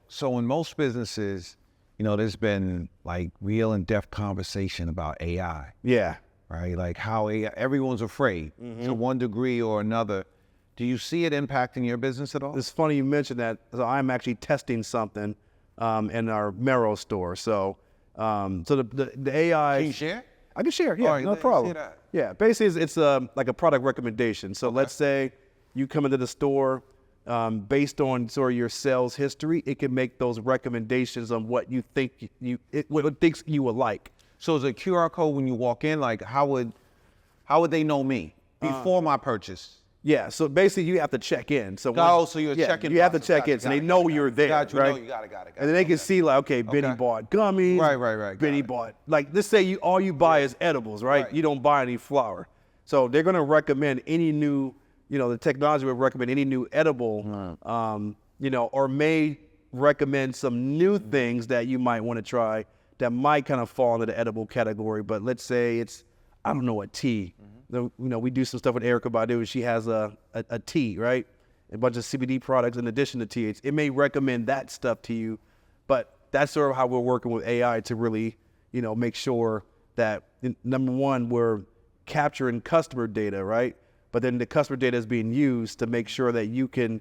So in most businesses, there's been like real in-depth conversation about AI. Yeah. Right? Like how AI, everyone's afraid to one degree or another. Do you see it impacting your business at all? It's funny you mentioned that. So I'm actually testing something in our Merrill store. So the AI. Can you share? I can share, yeah, All right, no let me problem. see that. Yeah, basically it's like a product recommendation. So let's say you come into the store, based on sort of your sales history, it can make those recommendations on what you think what it thinks you would like. So is a QR code when you walk in, like how would they know me before my purchase? Yeah, so basically you have to check in. So So you're checking. You have to check in, so they know you're there, Got you. right? No, you got it. And then they can see like, okay, Benny bought gummies. Right. Benny bought, like, let's say all you buy is edibles, right? You don't buy any flour. So they're gonna recommend any new, the technology will recommend any new edible, or may recommend some new things that you might want to try that might kind of fall into the edible category. But let's say it's, I don't know, a tea. We do some stuff with Erykah Badu. She has a tea, right? A bunch of CBD products in addition to THC. It may recommend that stuff to you, but that's sort of how we're working with AI to really, make sure that, number one, we're capturing customer data, right? But then the customer data is being used to make sure that you can,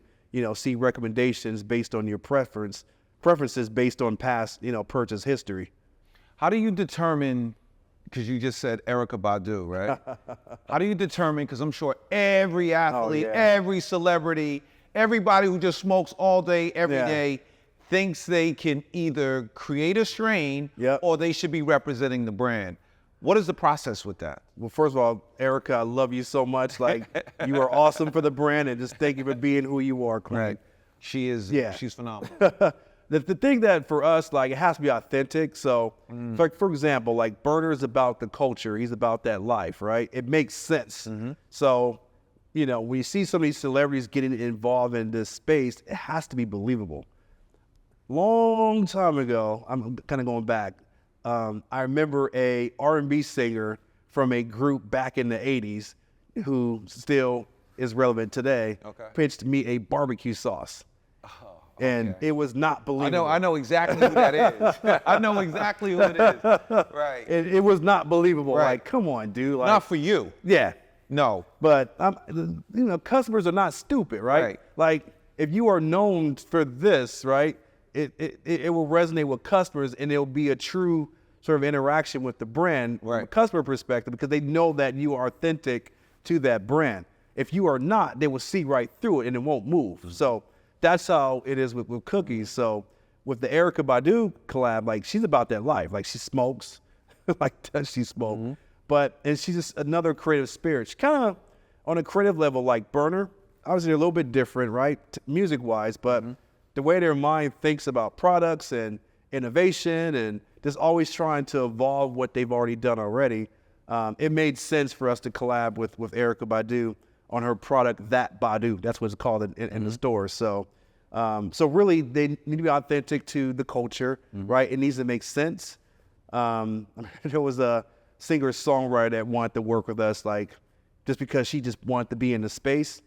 see recommendations based on your preferences based on past, purchase history. How do you determine, because you just said Erykah Badu, right? How do you determine, because I'm sure every athlete, every celebrity, everybody who just smokes all day, every day, thinks they can either create a strain or they should be representing the brand. What is the process with that? Well, first of all, Erykah, I love you so much. Like, you are awesome for the brand, and just thank you for being who you are, Clint. Right. She is, she's phenomenal. The thing that for us, like, it has to be authentic. So, for example, like, Burner is about the culture. He's about that life, right? It makes sense. So, when you see some of these celebrities getting involved in this space, it has to be believable. Long time ago, I'm kind of going back, I remember a R&B singer from a group back in the 80s who still is relevant today, pitched me a barbecue sauce. And it was not believable. I know exactly who that is. I know exactly who it is. Right. It was not believable. Right. Like, come on, dude. Like, not for you. Yeah. No. But, customers are not stupid, right? Like, if you are known for this, right, it will resonate with customers, and it'll be a true sort of interaction with the brand from a customer perspective, because they know that you are authentic to that brand. If you are not, they will see right through it and it won't move. So that's how it is with cookies. So with the Erykah Badu collab, like, she's about that life. Like, she smokes, she smoked. And she's just another creative spirit. She's kind of on a creative level like Burner. Obviously, they're a little bit different, right, music-wise, but the way their mind thinks about products and innovation and just always trying to evolve what they've already done already, it made sense for us to collab with Erykah Badu on her product, That Badu. That's what it's called in the store. So really, they need to be authentic to the culture, right? It needs to make sense. There was a singer-songwriter that wanted to work with us, like, just because she just wanted to be in the space,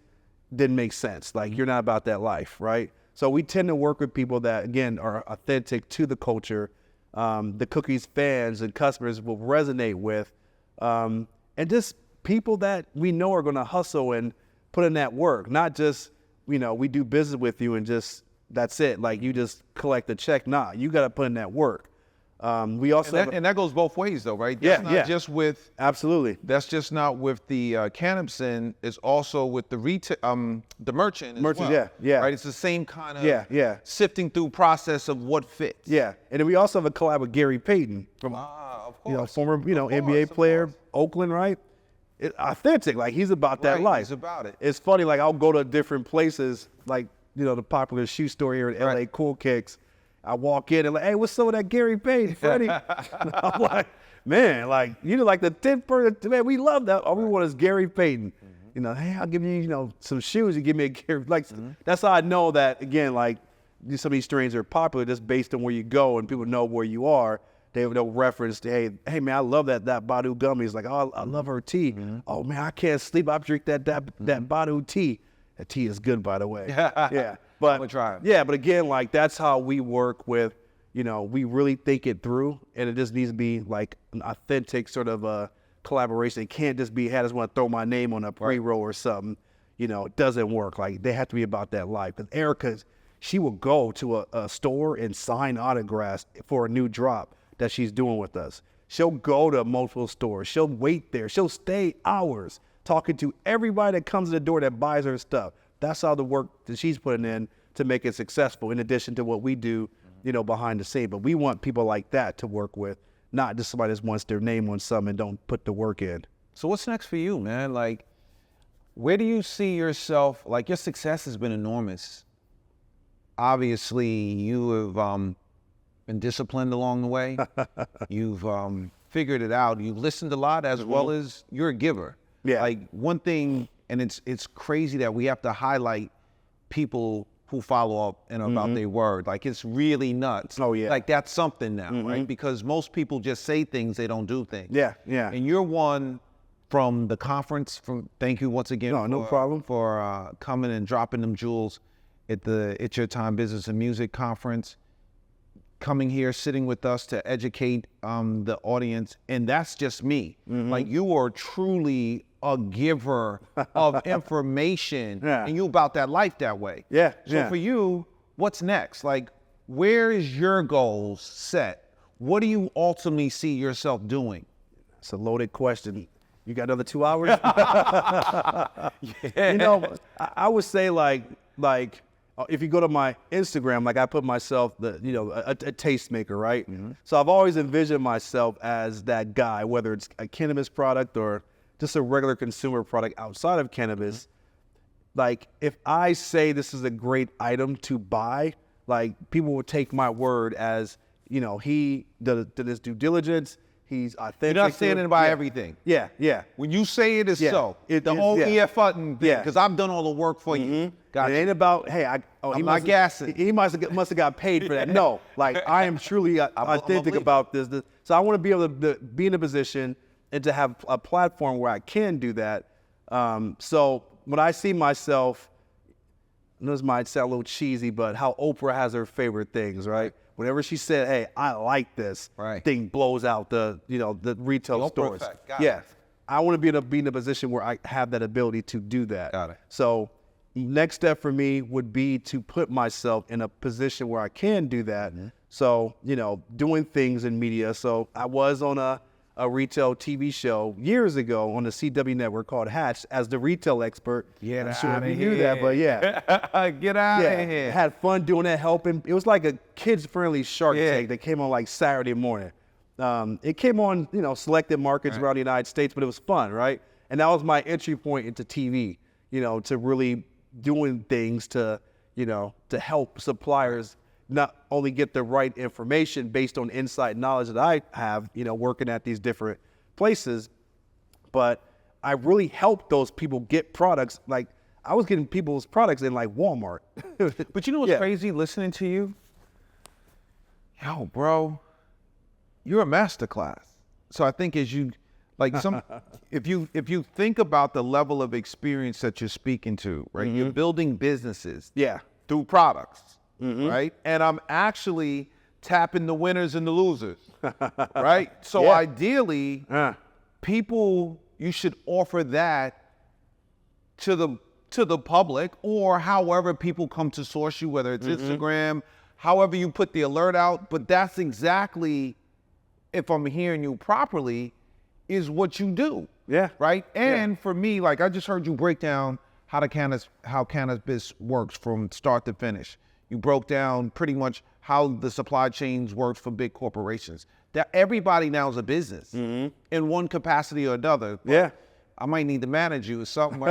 didn't make sense. Like, you're not about that life, right? So we tend to work with people that, again, are authentic to the culture, the cookies fans and customers will resonate with, and just people that we know are going to hustle and put in that work, not just, we do business with you and just, that's it. Like, you just collect the check. Nah, you got to put in that work. We also and that goes both ways, though, right? That's not just with absolutely. That's just not with the cannabis end. It's also with the retail, the merchant as well. Yeah. Right. It's the same kind of sifting through process of what fits. Yeah, and then we also have a collab with Gary Payton from, of course, former NBA player, Oakland, right? Authentic, like, he's about that life. He's about it. It's funny, like, I'll go to different places, like, the popular shoe store here in LA, Cool Kicks. I walk in and like, hey, what's up with that Gary Payton, Freddie? I'm like, man, like, like the 10th person, man, we love that. All we want is Gary Payton. Hey, I'll give you, some shoes. You give me a Gary. Like, that's how I know that, again, like, some of these strains are popular just based on where you go and people know where you are. They'll reference to, hey, man, I love that Badu gummy. It's like, oh, I love her tea. Oh, man, I can't sleep. I drink that Badu tea. That tea is good, by the way. Yeah. But I'm gonna try it. Yeah, but again, like that's how we work with, we really think it through, and it just needs to be like an authentic sort of a collaboration. It can't just be, hey, I just want to throw my name on a pre-roll or something. It doesn't work. Like they have to be about that life. Because Erica, she will go to a store and sign autographs for a new drop that she's doing with us. She'll go to multiple stores. She'll wait there. She'll stay hours talking to everybody that comes to the door that buys her stuff. That's how the work that she's putting in to make it successful, in addition to what we do, behind the scene. But we want people like that to work with, not just somebody that wants their name on something and don't put the work in. So what's next for you, man? Like, where do you see yourself? Like, your success has been enormous. Obviously, you have been disciplined along the way. You've figured it out. You've listened a lot, as well as you're a giver. Yeah. Like, one thing, and it's crazy that we have to highlight people who follow up and about their word. Like, it's really nuts. Oh, yeah. Like, that's something now, right? Because most people just say things, they don't do things. Yeah, yeah. And you're one from the conference. Thank you once again. No problem. For coming and dropping them jewels at the It's Your Time Business and Music Conference. Coming here, sitting with us to educate the audience, and that's just me. Like, you are truly a giver of information, and you about that life that way. Yeah. So for you, what's next? Like, where is your goals set? What do you ultimately see yourself doing? It's a loaded question. You got another 2 hours? Yeah. I would say like if you go to my Instagram, like I put myself a tastemaker, right? So I've always envisioned myself as that guy, whether it's a cannabis product or just a regular consumer product outside of cannabis. Like, if I say this is a great item to buy, like, people will take my word as, he did his due diligence. He's authentic. You're not standing by everything. Yeah, yeah. When you say it is so, the whole EF Hutton thing, because I've done all the work for you. Gotcha. It ain't about, hey, I'm not gassing. He must have got paid for that. No, like, I am truly authentic about this. So I want to be able to be in a position and to have a platform where I can do that. So when I see myself, this might sound a little cheesy, but how Oprah has her favorite things, right? Whenever she said, hey, I like this, thing blows out the retail stores. Yeah. I want to be in a position where I have that ability to do that. Got it. So next step for me would be to put myself in a position where I can do that. So, doing things in media. So I was on a retail TV show years ago on the CW network called Hatch as the retail expert. Get I'm sure out if of you knew that, but yeah. Get out of here. Had fun doing that, helping. It was like a kids-friendly Shark Tank that came on like Saturday morning. It came on, selected markets around the United States, but it was fun, right? And that was my entry point into TV, to really doing things to help suppliers not only get the right information based on insight knowledge that I have, working at these different places, but I really helped those people get products. Like, I was getting people's products in like Walmart. But you know what's crazy listening to you? Yo, bro, you're a masterclass. So I think as you, like, if you think about the level of experience that you're speaking to, right? You're building businesses through products. Right? And I'm actually tapping the winners and the losers, right? So ideally, people, you should offer that to the public, or however people come to source you, whether it's Instagram, however you put the alert out. But that's exactly, if I'm hearing you properly, is what you do. Yeah. Right? And for me, like, I just heard you break down how cannabis works from start to finish. You broke down pretty much how the supply chains works for big corporations. That everybody now is a business in one capacity or another. I might need to manage you or something.